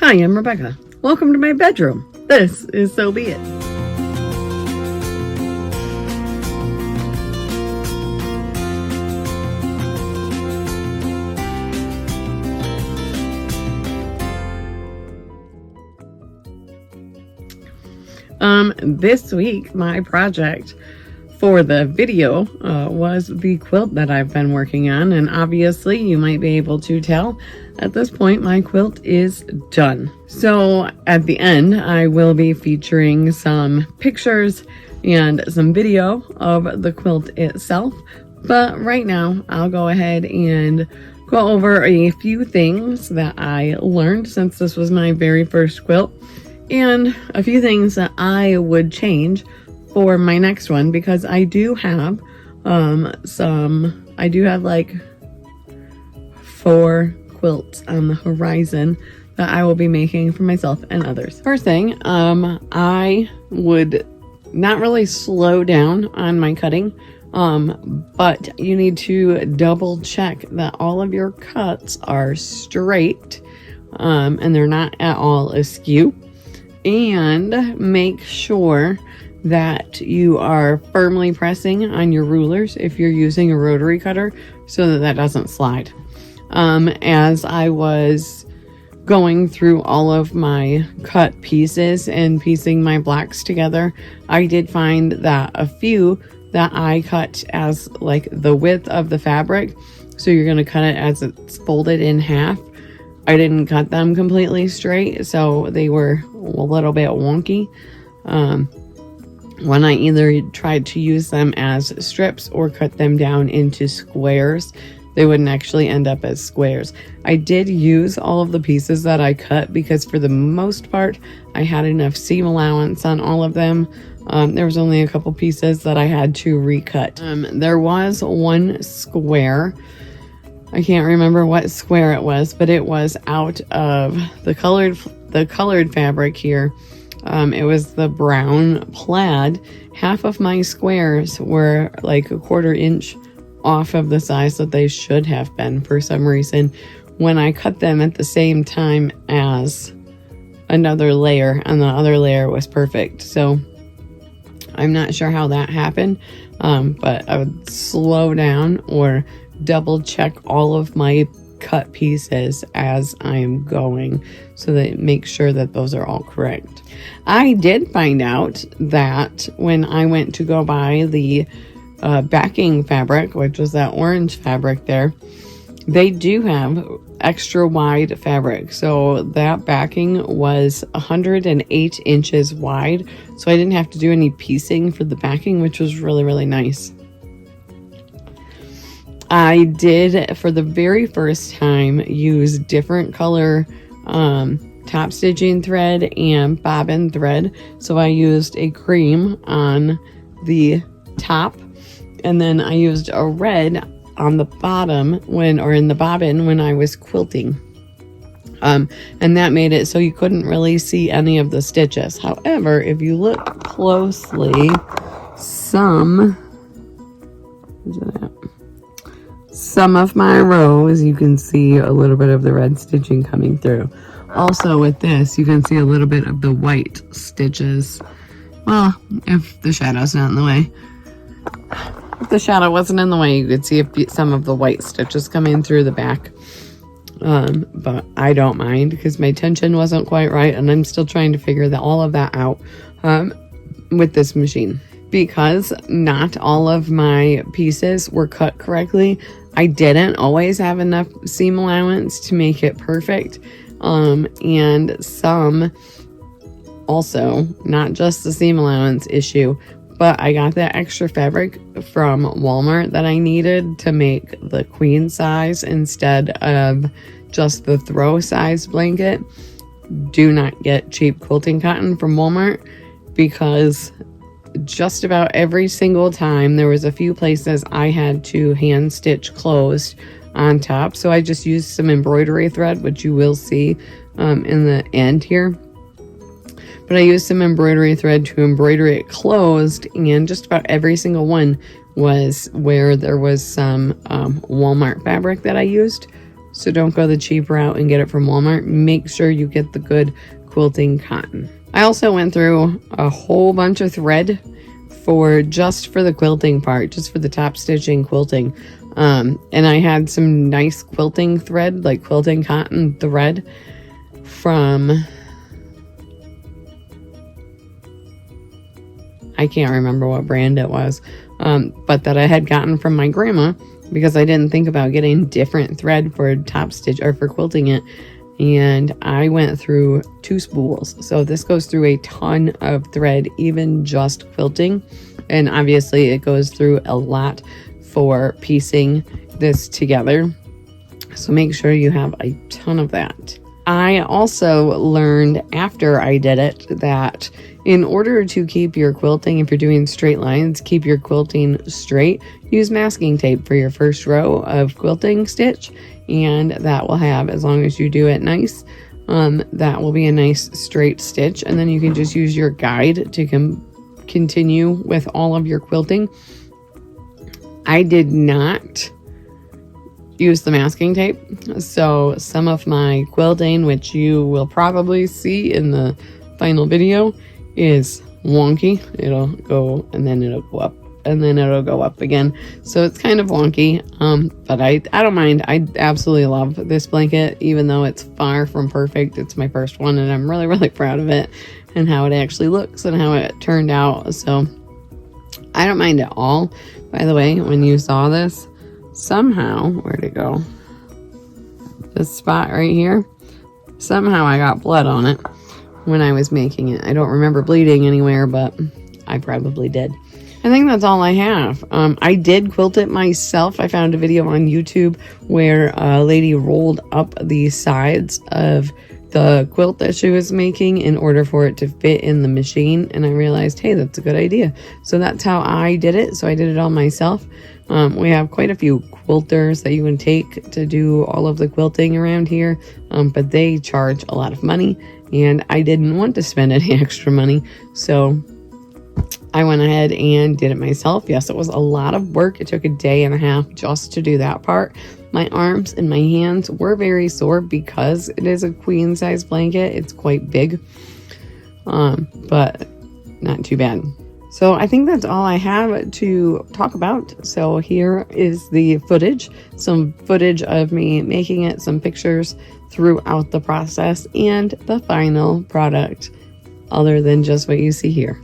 Hi, I'm Rebecca. Welcome to my bedroom. This is So Be It. This week, my project for the video was the quilt that I've been working on, and obviously you might be able to tell at this point my quilt is done. So at the end I will be featuring some pictures and some video of the quilt itself, but right now I'll go ahead and go over a few things that I learned since this was my very first quilt, and a few things that I would change for my next one, because I do have like 4 quilts on the horizon that I will be making for myself and others. First thing, I would not really slow down on my cutting, but you need to double check that all of your cuts are straight and they're not at all askew, and make sure that you are firmly pressing on your rulers if you're using a rotary cutter so that that doesn't slide. As I was going through all of my cut pieces and piecing my blocks together, I did find that a few that I cut as like the width of the fabric, so you're going to cut it as it's folded in half, I didn't cut them completely straight, so they were a little bit wonky. When I either tried to use them as strips or cut them down into squares, they wouldn't actually end up as squares. I did use all of the pieces that I cut because for the most part, I had enough seam allowance on all of them. There was only a couple pieces that I had to recut. There was one square. I can't remember what square it was, but it was out of the colored fabric here. It was the brown plaid. Half of my squares were like a 1/4 inch off of the size that they should have been for some reason when I cut them at the same time as another layer, and the other layer was perfect. So I'm not sure how that happened, but I would slow down or double check all of my cut pieces as I'm going so that make sure that those are all correct. I did find out that when I went to go buy the backing fabric, which was that orange fabric there, they do have extra wide fabric. So that backing was 108 inches wide, so I didn't have to do any piecing for the backing, which was really, really nice. I did, for the very first time, use different color top stitching thread and bobbin thread. So I used a cream on the top, and then I used a red on the bottom in the bobbin when I was quilting. And that made it so you couldn't really see any of the stitches. However, if you look closely, some of my rows, you can see a little bit of the red stitching coming through. Also with this, you can see a little bit of the white stitches. Well, if the shadow's not in the way. If the shadow wasn't in the way, you could see some of the white stitches coming through the back. But I don't mind because my tension wasn't quite right, and I'm still trying to figure all of that out with this machine. Because not all of my pieces were cut correctly, I didn't always have enough seam allowance to make it perfect. And some also, not just the seam allowance issue, but I got that extra fabric from Walmart that I needed to make the queen size instead of just the throw size blanket. Do not get cheap quilting cotton from Walmart, because just about every single time there was a few places I had to hand stitch closed on top. So I just used some embroidery thread, which you will see in the end here. But I used some embroidery thread to embroider it closed, and just about every single one was where there was some Walmart fabric that I used. So don't go the cheap route and get it from Walmart. Make sure you get the good quilting cotton. I also went through a whole bunch of thread for the quilting part, just for the top stitching quilting. And I had some nice quilting thread, like quilting cotton thread from, I can't remember what brand it was, but that I had gotten from my grandma because I didn't think about getting different thread for top stitch or for quilting it. And I went through 2 spools. So this goes through a ton of thread, even just quilting. And obviously it goes through a lot for piecing this together. So make sure you have a ton of that. I also learned after I did it that in order to keep your quilting, if you're doing straight lines, keep your quilting straight, use masking tape for your first row of quilting stitch. And that will have, as long as you do it nice, that will be a nice straight stitch. And then you can just use your guide to continue with all of your quilting. I did not use the masking tape, so some of my quilting, which you will probably see in the final video, is wonky. It'll go and then it'll go up and then it'll go up again, so it's kind of wonky, but I don't mind. I absolutely love this blanket, even though it's far from perfect. It's my first one and I'm really proud of it and how it actually looks and how it turned out, so I don't mind at all. By the way, when you saw this, somehow, where'd it go? This spot right here, somehow I got blood on it when I was making it. I don't remember bleeding anywhere, but I probably did. I think that's all I have. I did quilt it myself. I found a video on YouTube where a lady rolled up the sides of the quilt that she was making in order for it to fit in the machine, and I realized, hey, that's a good idea. So that's how I did it. So I did it all myself. We have quite a few quilters that you can take to do all of the quilting around here, but they charge a lot of money, and I didn't want to spend any extra money, so I went ahead and did it myself. Yes, it was a lot of work. It took a day and a half just to do that part. My arms and my hands were very sore because it is a queen size blanket. It's quite big, but not too bad. So I think that's all I have to talk about. So here is the footage, some footage of me making it, some pictures throughout the process, and the final product, other than just what you see here.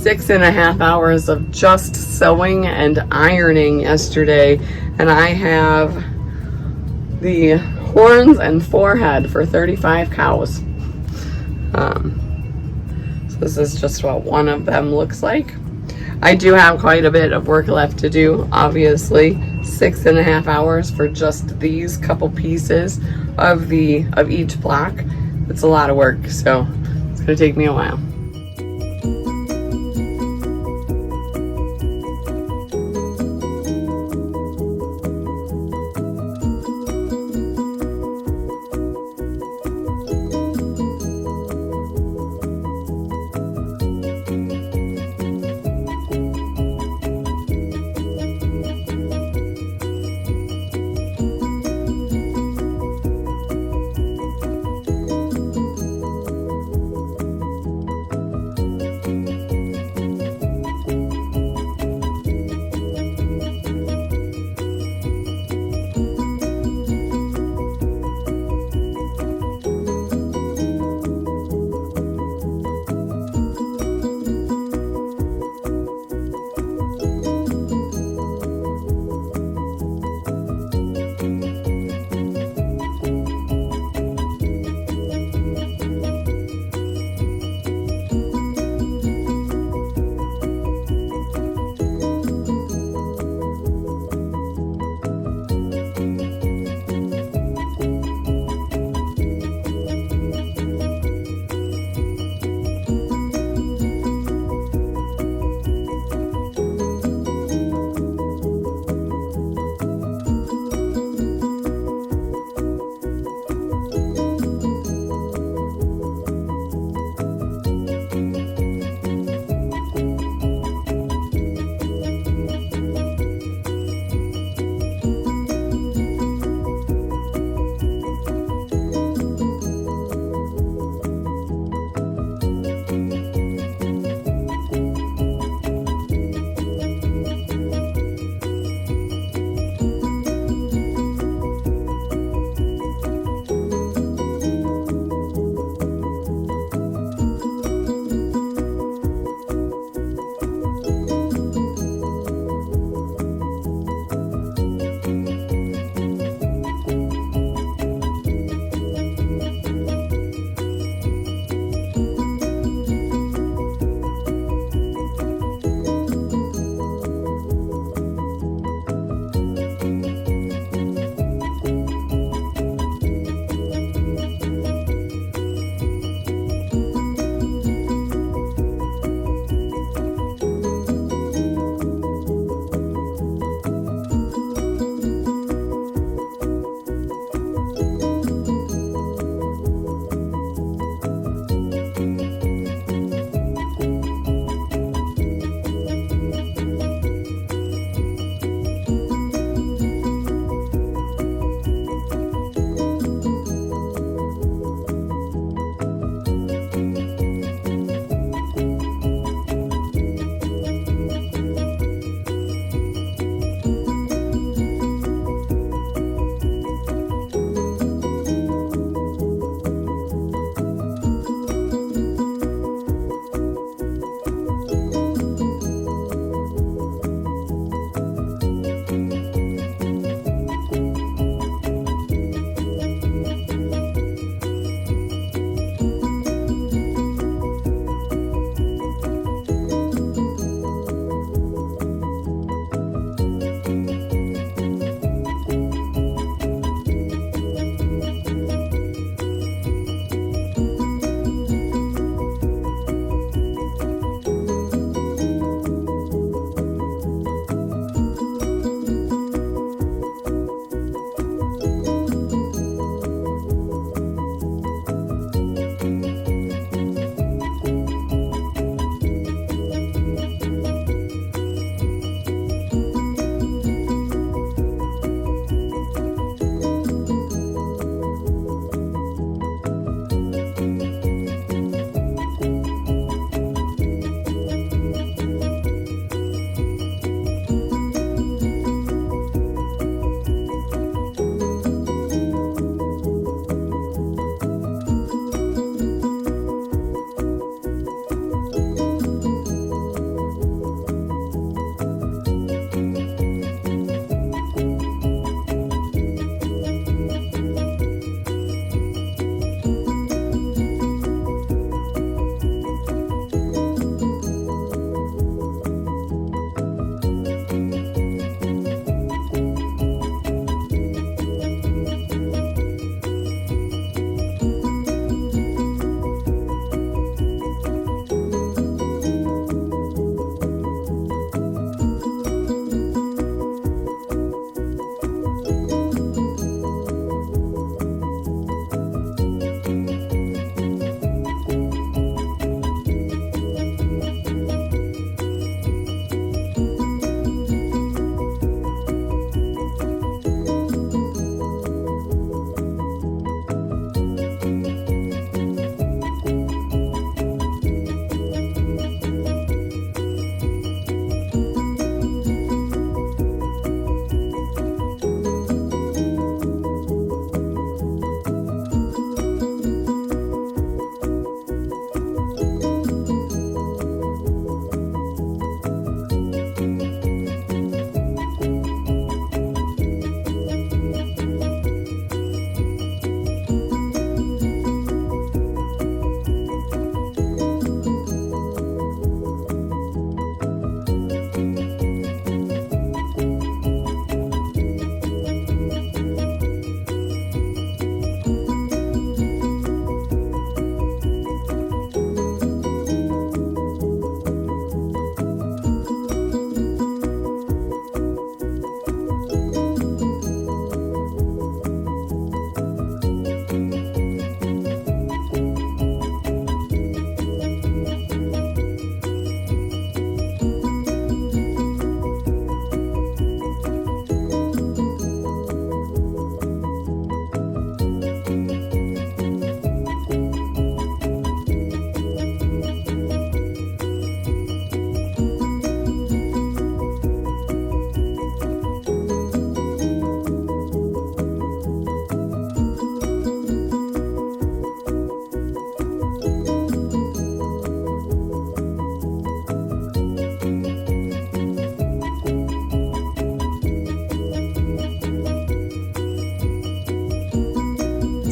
6.5 hours of just sewing and ironing yesterday, and I have the horns and forehead for 35 cows. So this is just what one of them looks like. I do have quite a bit of work left to do, obviously. 6.5 hours for just these couple pieces of each block. It's a lot of work, so it's gonna take me a while.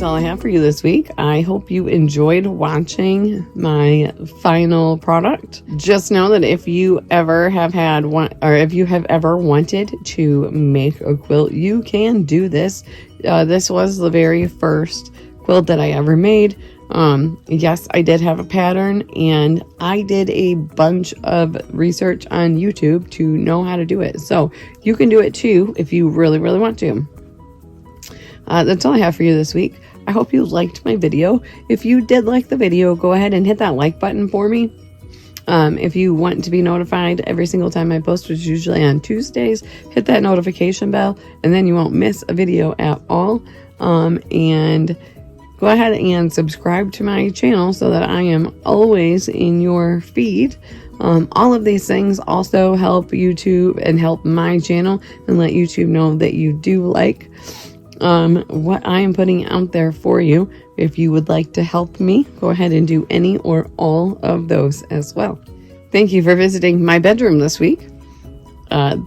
all I have for you this week. I hope you enjoyed watching my final product. Just know that if you ever have had one, or if you have ever wanted to make a quilt, you can do this. This was the very first quilt that I ever made. Yes, I did have a pattern, and I did a bunch of research on YouTube to know how to do it. So you can do it too if you really, really want to. That's all I have for you this week. I hope you liked my video. If you did like the video, go ahead and hit that like button for me. If you want to be notified every single time I post, which is usually on Tuesdays, hit that notification bell, and then you won't miss a video at all. And go ahead and subscribe to my channel so that I am always in your feed. All of these things also help YouTube and help my channel and let YouTube know that you do like what I am putting out there for you. If you would like to help me, go ahead and do any or all of those as well. Thank you for visiting my bedroom this week.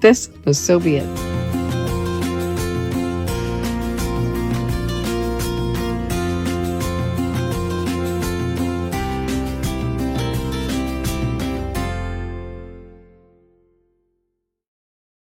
This was So Be It.